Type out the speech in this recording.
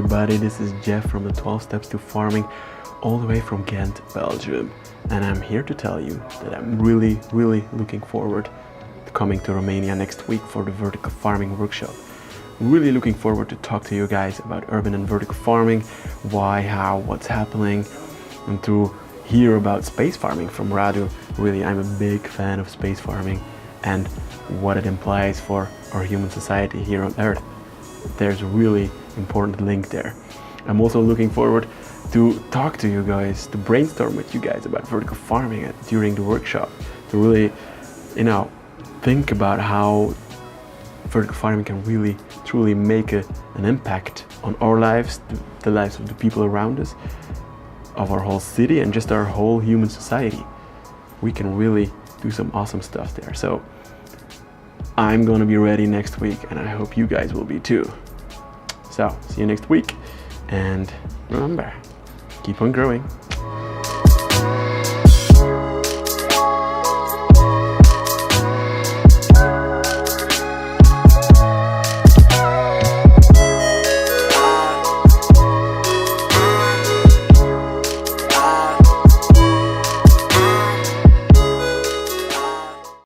everybody, this is Zjef from the 12 Steps to Farming, all the way from Ghent, Belgium. And I'm here to tell you that I'm really looking forward to coming to Romania next week for the Vertical Farming Workshop. Really looking forward to talk to you guys about urban and vertical farming, why, how, what's happening, and to hear about space farming from Radu. Really, I'm a big fan of space farming and what it implies for our human society here on Earth. There's a really important link there. I'm also looking forward to talk to you guys, to brainstorm with you guys about vertical farming during the workshop, to really, think about how vertical farming can really, truly make an impact on our lives, the lives of the people around us, of our whole city, and just our whole human society. We can really do some awesome stuff there. So I'm gonna be ready next week, and I hope you guys will be too. So see you next week, and remember, keep on growing.